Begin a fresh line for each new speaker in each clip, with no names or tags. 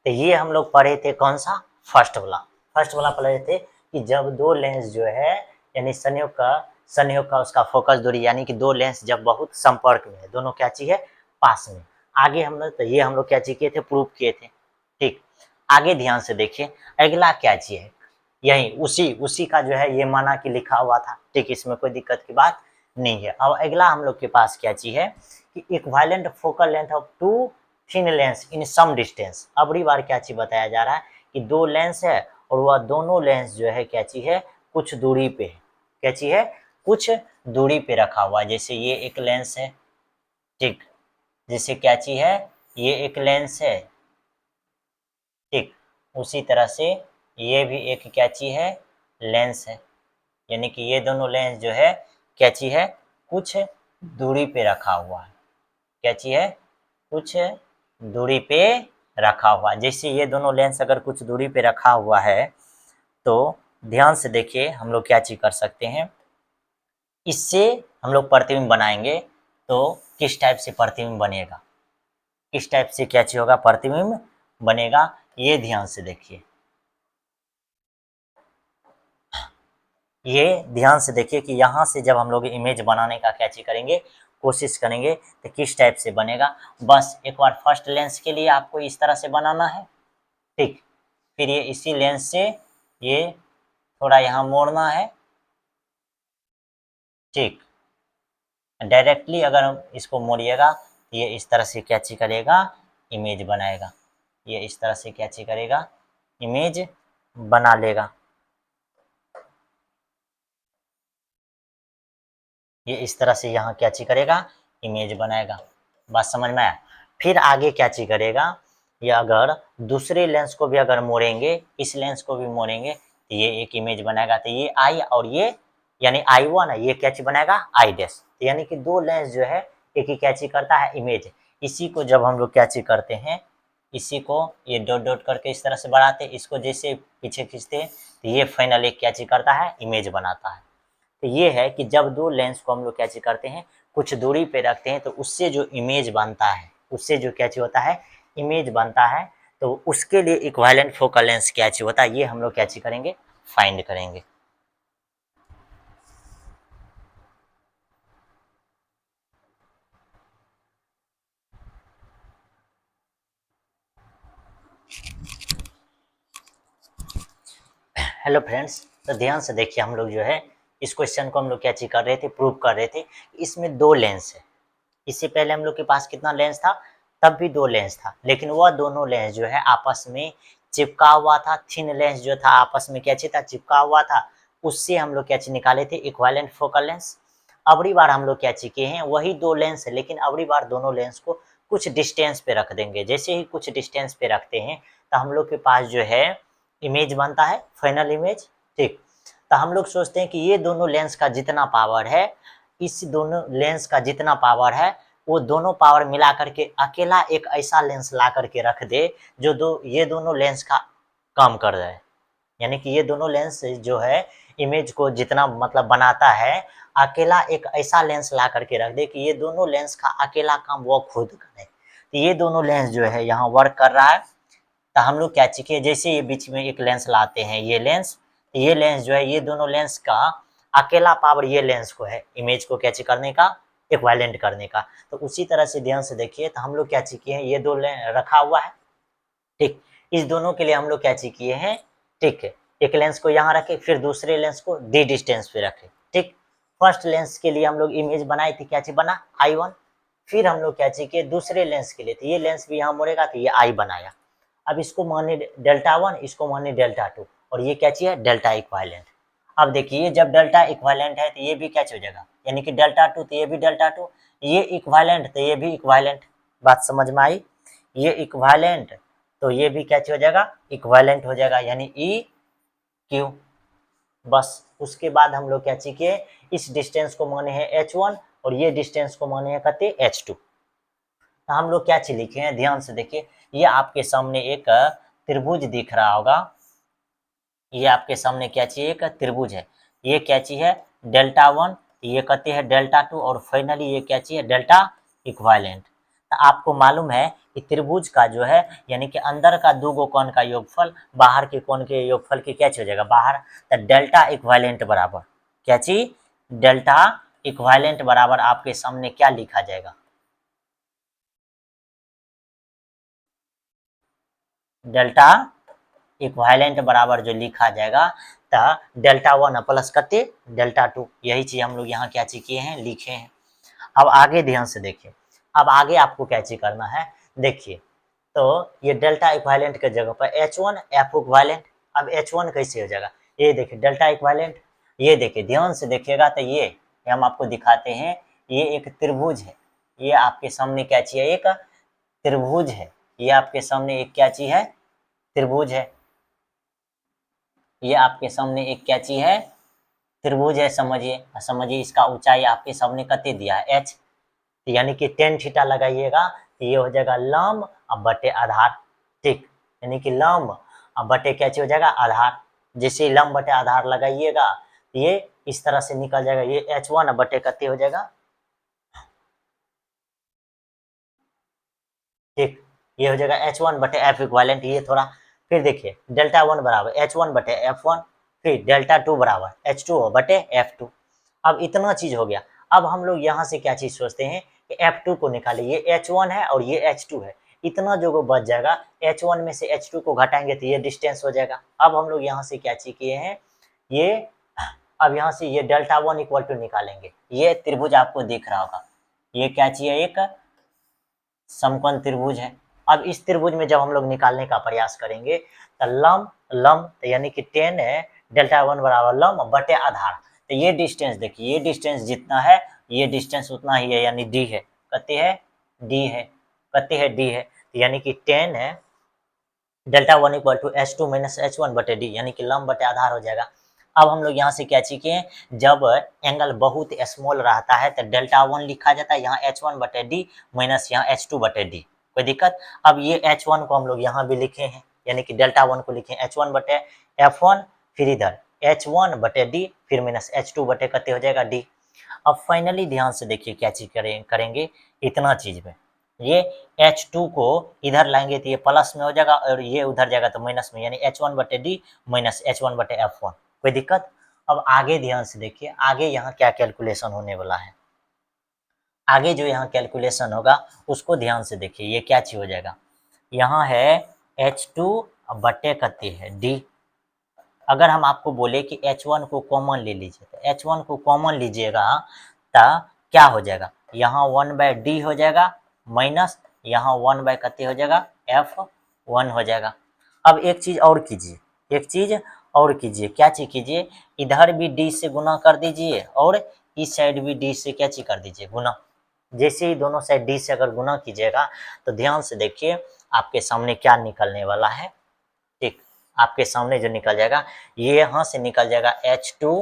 तो ये हम लोग पढ़े थे कौन सा, फर्स्ट वाला पढ़े थे कि जब दो लेंस जो है यानी संयोग का उसका फोकस दूरी यानी कि दो लेंस जब बहुत संपर्क में है, दोनों क्या चीज है, पास में। आगे हम लोग तो ये हम लोग क्या चीज किए थे, प्रूव किए थे। ठीक, आगे ध्यान से देखिए अगला क्या चीज है, यही उसी का जो है ये माना कि लिखा हुआ था। ठीक, इसमें कोई दिक्कत की बात नहीं है। अब अगला हम लोग के पास क्या चीज है कि equivalent focal length of two thin lens in some distance. अबरी बार क्या चीज बताया जा रहा है कि दो लेंस है और वह दोनों लेंस जो है क्या चीज है, कुछ दूरी पे है। क्या चीज है, कुछ दूरी पे रखा हुआ है। जैसे ये एक लेंस है, ठीक, जैसे क्या चीज है, ये एक लेंस है, ठीक, उसी तरह से ये भी एक क्या चीज है, लेंस है। यानी कि ये दोनों लेंस जो है क्या चीज है, कुछ दूरी पे रखा हुआ है। क्या चीज है, कुछ दूरी पे रखा हुआ। जैसे ये दोनों लेंस अगर कुछ दूरी पे रखा हुआ है तो ध्यान से देखिए हम लोग क्या चीज कर सकते हैं, इससे हम लोग प्रतिबिंब बनाएंगे। तो किस टाइप से प्रतिबिंब बनेगा, किस टाइप से क्या चीज होगा, प्रतिबिंब बनेगा, ये ध्यान से देखिए। ये ध्यान से देखिए कि यहाँ से जब हम लोग इमेज बनाने का क्या चीज करेंगे, कोशिश करेंगे तो किस टाइप से बनेगा। बस एक बार फर्स्ट लेंस के लिए आपको इस तरह से बनाना है, ठीक, फिर ये इसी लेंस से ये थोड़ा यहाँ मोड़ना है, ठीक। डायरेक्टली अगर हम इसको मोड़िएगा तो ये इस तरह से क्या चीज करेगा, इमेज बनाएगा। ये इस तरह से क्या चीज करेगा, इमेज बना लेगा। ये इस तरह से यहाँ क्या चीज करेगा, इमेज बनाएगा। बात समझ में आया। फिर आगे क्या चीज करेगा, ये अगर दूसरे लेंस को भी अगर मोड़ेंगे, इस लेंस को भी मोड़ेंगे तो ये एक इमेज बनाएगा। तो ये आई और ये यानी I1 है, ये क्या चीज बनाएगा, आई डैश। तो यानी कि दो लेंस जो है एक ही क्या चीज करता है, इमेज। इसी को जब हम लोग क्या चीज करते हैं, इसी को ये डॉट डॉट करके इस तरह से बढ़ाते, इसको जैसे पीछे खींचते हैं तो ये फाइनल एक क्या चीज करता है, इमेज बनाता है। तो ये है कि जब दो लेंस को हम लोग क्या चीज करते हैं, कुछ दूरी पे रखते हैं तो उससे जो इमेज बनता है, उससे जो क्या चीज होता है, इमेज बनता है। तो उसके लिए इक्विवेलेंट फोकल लेंथ क्या चीज होता है, ये हम लोग क्या चीज करेंगे, फाइंड करेंगे। हेलो फ्रेंड्स, तो ध्यान से देखिए हम लोग जो है इस क्वेश्चन को हम लोग क्या चीज कर रहे थे, प्रूव कर रहे थे। इसमें दो लेंस है, इससे पहले हम लोग के पास कितना लेंस था, तब भी दो लेंस था, लेकिन वह दोनों लेंस जो है आपस में चिपका हुआ था। थिन लेंस जो था आपस में क्या चीज था, चिपका हुआ था। उससे हम लोग क्या चीज निकाले थे, इक्विवेलेंट फोकल लेंस। अबरी बार हम लोग क्या चीज किए हैं, वही दो लेंस है, लेकिन अबरी बार दोनों लेंस को कुछ डिस्टेंस पे रख देंगे। जैसे ही कुछ डिस्टेंस पे रखते हैं तो हम लोग के पास जो है इमेज बनता है, फाइनल इमेज, ठीक। तो हम लोग सोचते हैं कि ये दोनों लेंस का जितना पावर है, इस दोनों लेंस का जितना पावर है, वो दोनों पावर मिला करके अकेला एक ऐसा लेंस ला करके रख दे जो ये दोनों लेंस का काम कर रहा है। यानी कि ये दोनों लेंस जो है इमेज को जितना मतलब बनाता है, अकेला एक ऐसा लेंस ला करके रख दे कि ये दोनों लेंस का अकेला काम वो खुद करे। तो ये दोनों लेंस जो है यहाँ वर्क कर रहा है। तो हम लोग क्या चाहिए, जैसे ये बीच में एक लेंस लाते हैं, ये लेंस जो है ये दोनों लेंस का अकेला पावर ये लेंस को है इमेज को कैच करने का, इक्विवेलेंट करने का। तो उसी तरह से ध्यान से देखिए, तो हम लोग क्या किए हैं, ये दो रखा हुआ है, ठीक। इस दोनों के लिए हम लोग क्या किए हैं, ठीक है, एक लेंस को यहाँ रखे, फिर दूसरे लेंस को डी डिस्टेंस पे रखे, ठीक। फर्स्ट लेंस के लिए हम लोग इमेज बनाए थे, क्या चीज बना, I1। फिर हम लोग क्या किए, दूसरे लेंस के लिए, तो ये लेंस भी यहाँ मुड़ेगा तो ये I बनाया। अब इसको माने डेल्टा 1, इसको माने डेल्टा 2, और ये क्या चाहिए, डेल्टा इक्विवेलेंट। अब देखिए जब डेल्टा इक्विवेलेंट है तो ये भी क्या हो जाएगा, यानी कि डेल्टा 2 तो ये भी डेल्टा 2, ये इक्विवेलेंट तो ये भी इक्विवेलेंट। बात समझ में आई, ये इक्विवेलेंट तो ये भी क्या हो जाएगा, इक्विवेलेंट हो जाएगा, यानी ई क्यू। बस उसके बाद हम लोग क्या चाहिए, इस डिस्टेंस को माने हैं H1 और ये डिस्टेंस को माने हैं कहते H2। तो हम लोग क्या चीज लिखे हैं, ध्यान से देखिए, ये आपके सामने एक त्रिभुज दिख रहा होगा। ये आपके सामने क्या चीज, एक त्रिभुज है। ये क्या चीज है, डेल्टा 1, ये कहते हैं डेल्टा 2, और फाइनली ये क्या चीज है, डेल्टा इक्विवेलेंट। तो आपको मालूम है कि त्रिभुज का जो है यानी कि अंदर का दो गो कोण का योगफल बाहर के कोण के योगफल के क्या हो जाएगा बाहर, तो डेल्टा इक्विवेलेंट बराबर क्या चीज, डेल्टा इक्विवेलेंट बराबर आपके सामने क्या लिखा जाएगा, डेल्टा इक्विवेलेंट बराबर जो लिखा जाएगा तो डेल्टा 1 प्लस कते डेल्टा 2, यही चीज हम लोग यहाँ क्या चीज किए हैं लिखे हैं। अब आगे ध्यान से देखिए, अब आगे आपको क्या चीज करना है, देखिए तो ये डेल्टा इक्विवेलेंट के जगह पर H1 F इक्विवेलेंट, अब H1 कैसे हो जाएगा, ये देखिए डेल्टा इक्विवेलेंट, ये देखिए ध्यान से देखिएगा तो ये हम आपको दिखाते हैं, ये एक त्रिभुज है, ये आपके सामने क्या चीज है, एक त्रिभुज है, ये आपके सामने एक क्या चीज है, त्रिभुज है, ये आपके सामने एक क्या चीज है, त्रिभुज है, समझिए समझिए इसका ऊंचाई आपके सामने कते दिया है h, यानी कि टेन थीटा लगाइएगा तो ये हो जाएगा लंब अब बटे आधार, ठीक, यानी कि लंब अब बटे क्या चीज हो जाएगा आधार, जैसे लंब बटे आधार लगाइएगा तो ये इस तरह से निकल जाएगा, ये H1 बटे कते हो जाएगा, ठीक, ये हो जाएगा H1 बटे F इक्विवेलेंट, ये थोड़ा फिर देखिए डेल्टा 1 बराबर H1 बटे F1, फिर डेल्टा 2 बराबर H2 बटे F2। अब इतना चीज हो गया, अब हम लोग यहाँ से क्या चीज सोचते हैं कि F2 को निकाले, ये H1 है और ये H2 है, इतना जो बच जाएगा H1 में से H2 को घटाएंगे तो ये डिस्टेंस हो जाएगा। अब हम लोग यहाँ से क्या चीज किए हैं, ये अब यहाँ से ये डेल्टा 1 इक्वल टू निकालेंगे, ये त्रिभुज आपको दिख रहा होगा, ये क्या चाहिए एक समकोण त्रिभुज है। अब इस त्रिभुज में जब हम लोग निकालने का प्रयास करेंगे तो लंब लंब तो यानी कि 10 है, डेल्टा 1 बराबर लंब बटे आधार, तो ये डिस्टेंस देखिए, ये डिस्टेंस जितना है ये डिस्टेंस उतना ही है, यानी डी है, कते है डी है, कते है डी है, तो यानी कि 10 है delta 1 equal to H2 minus H1 बटे डी, यानी कि लंब बटे आधार हो जाएगा। अब हम लोग यहाँ से क्या सीखे, जब एंगल बहुत स्मॉल रहता है तो डेल्टा 1 लिखा जाता है, यहाँ H1 बटे डी माइनस यहाँ H2 बटे डी, कोई दिक्कत। अब ये H1 को हम लोग यहाँ भी लिखे हैं, यानी कि डेल्टा 1 को लिखे H1 बटे F1, फिर इधर H1 बटे डी, फिर माइनस H2 बटे कते हो जाएगा डी। अब फाइनली ध्यान से देखिए क्या चीज करेंगे इतना चीज में, ये H2 को इधर लाएंगे तो ये प्लस में हो जाएगा और ये उधर जाएगा तो माइनस में, यानी H1 बटे डी माइनस H1 बटे F1, कोई दिक्कत। अब आगे ध्यान से देखिए, आगे यहाँ क्या कैलकुलेशन होने वाला है, आगे जो यहाँ कैलकुलेशन होगा उसको ध्यान से देखिए, ये क्या चीज हो जाएगा, यहाँ है H2 बटे कते है डी, अगर हम आपको बोले कि H1 को कॉमन ले लीजिए तो H1 को कॉमन लीजिएगा तो क्या हो जाएगा, यहाँ 1/d हो जाएगा माइनस यहाँ 1 कते हो जाएगा F1 हो जाएगा। अब एक चीज और कीजिए, एक चीज और कीजिए, क्या चीज कीजिए, इधर भी d से गुना कर दीजिए और इस साइड भी d से क्या चीज कर दीजिए गुना, जैसे ही दोनों साइड d से अगर गुना कीजिएगा तो ध्यान से देखिए आपके सामने क्या निकलने वाला है, ठीक, आपके सामने जो निकल जाएगा ये यहाँ से निकल जाएगा H2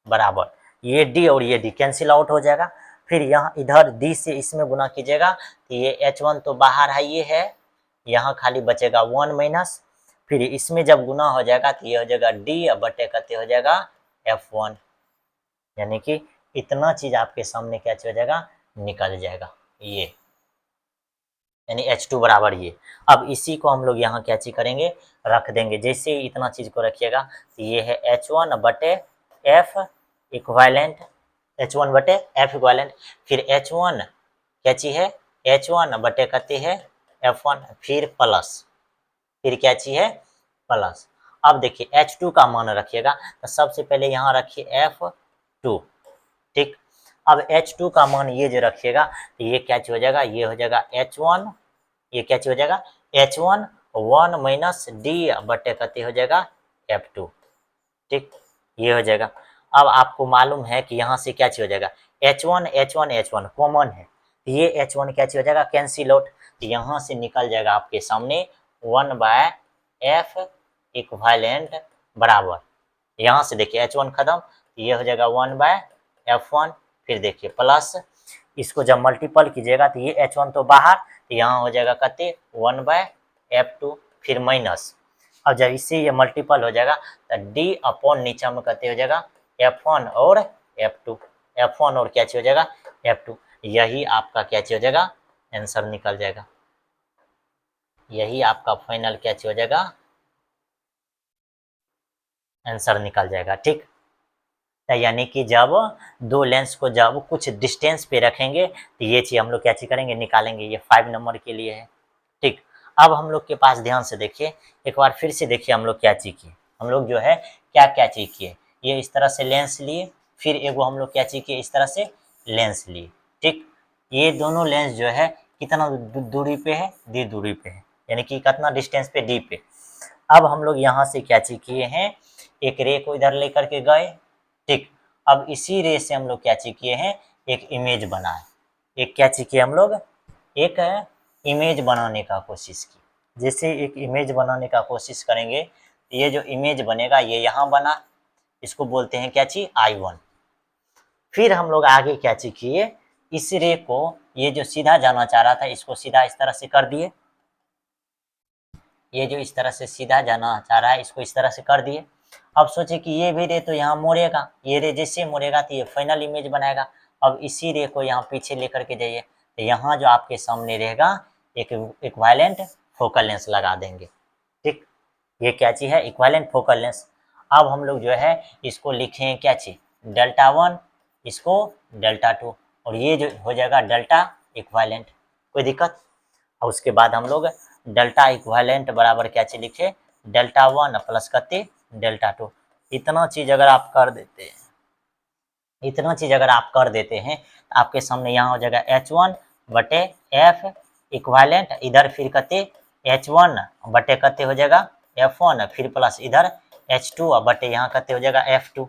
बराबर ये d और ये d कैंसिल आउट हो जाएगा, फिर यहाँ इधर d से इसमें गुना कीजिएगा तो ये H1 तो बाहर है, ये है, यहाँ खाली बचेगा 1 माइनस, फिर इसमें जब गुना हो जाएगा तो ये हो जाएगा d और बटे कते हो जाएगा F1, यानी कि इतना चीज आपके सामने क्या हो जाएगा निकल जाएगा, ये यानी H2 बराबर ये। अब इसी को हम लोग यहाँ क्या चीज करेंगे रख देंगे, जैसे ही इतना चीज को रखिएगा तो ये है H1 बटे F इक्विवेलेंट, H1 बटे F इक्विवेलेंट, फिर H1 क्या चीज है H1 बटे कते है F1, फिर प्लस, फिर क्या चीज है प्लस। अब देखिए H2 का मान रखिएगा तो सबसे पहले यहाँ रखिए F2, ठीक, अब H2 का मान ये जो रखिएगा तो ये क्या चीज हो जाएगा, ये हो जाएगा H1, ये क्या चीज हो जाएगा H1 1 माइनस डी बटे कते हो जाएगा F2, ठीक, ये हो जाएगा। अब आपको मालूम है कि यहाँ से क्या चीज हो जाएगा H1 H1 H1 कॉमन है, ये H1 क्या चीज हो जाएगा कैंसिल आउट, तो यहाँ से निकल जाएगा आपके सामने 1/F इक्विवेलेंट बराबर, यहाँ से देखिए H1 खत्म, ये हो जाएगा 1/F1, फिर देखिए प्लस, इसको जब मल्टीपल कीजिएगा तो ये H1 तो बाहर, तो यहाँ हो जाएगा कते 1/F2, फिर माइनस, अब जब इससे ये मल्टीपल हो जाएगा तो d अपॉन नीचे में कते हो जाएगा F1 और F2, F1 और क्या चीज हो जाएगा F2, यही आपका क्या चीज हो जाएगा आंसर निकल जाएगा। यही आपका फाइनल क्या हो जाएगा, आंसर निकल जाएगा। ठीक, यानी कि जब दो लेंस को जब कुछ डिस्टेंस पे रखेंगे तो ये चीज हम लोग क्या चीज करेंगे, निकालेंगे। ये 5 नंबर के लिए है। ठीक, अब हम लोग के पास ध्यान से देखिए, एक बार फिर से देखिए हम लोग क्या चीज किए। हम लोग जो है क्या क्या चीज किए, ये इस तरह से लेंस लिए, फिर एगो हम लोग क्या चीज किए, इस तरह से लेंस लिए। ठीक, ये दोनों लेंस जो है कितना दूरी पे है, डी दूरी पे है, यानी कि कितना डिस्टेंस पे, डी पे। अब हम लोग यहाँ से क्या चीज किए हैं, एक रे को इधर लेकर के गए। ठीक, अब इसी रे से हम लोग क्या चीज किए हैं, एक इमेज बनाए। एक क्या चीज किए हम लोग, एक इमेज बनाने का कोशिश की। जैसे एक इमेज बनाने का कोशिश करेंगे, ये जो इमेज बनेगा ये यहाँ बना, इसको बोलते हैं क्या चीज, I1। फिर हम लोग आगे क्या चीज किए, इस रे को, ये जो सीधा जाना चाह रहा था इसको सीधा इस तरह से कर दिए। ये जो इस तरह से सीधा जाना चाह रहा है इसको इस तरह से कर दिए। अब सोचे कि ये भी रे तो यहाँ मोड़ेगा, ये रे जैसे मोड़ेगा तो ये फाइनल इमेज बनाएगा। अब इसी रे को यहाँ पीछे लेकर के जाइए, तो यहाँ जो आपके सामने रहेगा एक इक्विवेलेंट फोकल लेंस लगा देंगे। ठीक, ये क्या चीज है, इक्विवेलेंट फोकल लेंस। अब हम लोग जो है इसको लिखें क्या चीज, डेल्टा 1, इसको डेल्टा 2, और ये जो हो जाएगा डेल्टा इक्विवेलेंट। कोई दिक्कत। और उसके बाद हम लोग डेल्टा इक्विवेलेंट बराबर क्या चीज लिखे, डेल्टा 1 प्लस कते, डेल्टा 2। इतना चीज अगर आप कर देते हैं, इतना चीज अगर आप कर देते हैं तो आपके सामने यहाँ हो जाएगा H1 बटे F इक्विवेलेंट, इधर फिर कते H1 बटे कते हो जाएगा F1, फिर प्लस इधर H2 बटे यहाँ कते हो जाएगा F2।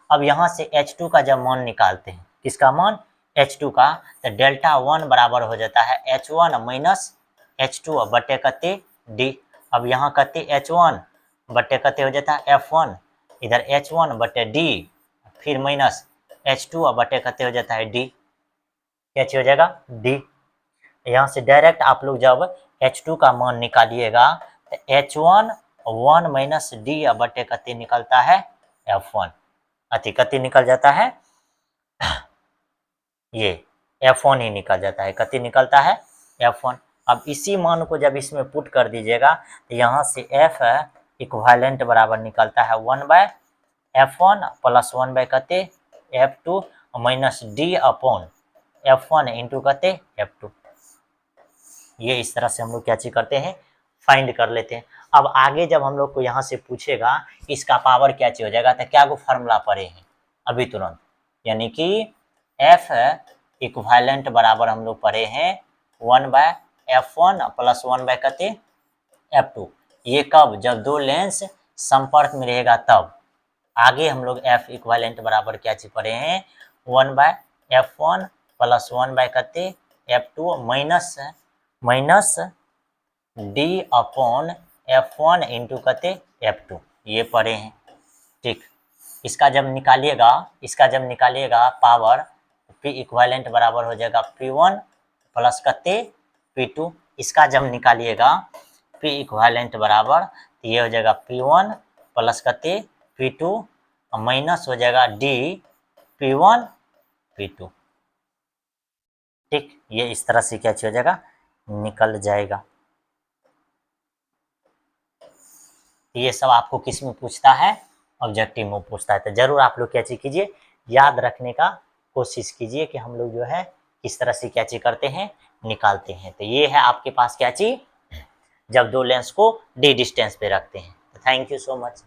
अब यहाँ से H2 का जब मान निकालते हैं, किसका मान, H2 का, तो डेल्टा 1 बराबर हो जाता है H1 माइनस H2 बटे कते D। अब यहाँ कते H1 बटे कते हो जाता है F1, इधर H1 बटे D, फिर माइनस H2 बटे कते हो जाता है D। क्या हो जाएगा, D। यहाँ से डायरेक्ट आप लोग जब H2 का मान निकालिएगा तो H1 1 माइनस D बटे कते निकलता है F1, अति कति निकल जाता है, ये F1 ही निकल जाता है। कति निकलता है F1। अब इसी मान को जब इसमें पुट कर दीजिएगा तो यहाँ से F इक्विवेलेंट बराबर निकलता है 1/F1 प्लस 1/कते F2 minus D upon F1 into कते F2। ये इस तरह से हम लोग क्या चीज करते हैं, फाइंड कर लेते हैं। अब आगे जब हम लोग को यहाँ से पूछेगा इसका पावर क्या चीज हो जाएगा, तो क्या को फार्मूला पढ़े हैं अभी तुरंत, यानी कि F इक्विवेलेंट बराबर हम लोग पढ़े हैं 1/F1 प्लस 1/कते F2। ये कब, जब दो लेंस संपर्क में रहेगा तब। आगे हम लोग F इक्विवेलेंट बराबर क्या चीज पढ़े हैं, 1/F1 प्लस 1/कते F2 minus D upon F1 into कते F2, ये पढ़े हैं। ठीक, इसका जब निकालिएगा पावर, P इक्विवेलेंट बराबर हो जाएगा P1 प्लस कते P2। इसका जब निकालिएगा P इक्विवेलेंट बराबर, तो ये हो जाएगा P1 प्लस कते P2 माइनस हो जाएगा D P1 P2। ठीक, ये इस तरह से क्या हो जाएगा, निकल जाएगा। ये सब आपको किस में पूछता है, ऑब्जेक्टिव में पूछता है। तो जरूर आप लोग क्या चीज कीजिए, याद रखने का कोशिश कीजिए कि हम लोग जो है किस तरह से क्या चीज करते हैं, निकालते हैं। तो ये है आपके पास क्या चीज, जब दो लेंस को डी डिस्टेंस पे रखते हैं। Thank you so much.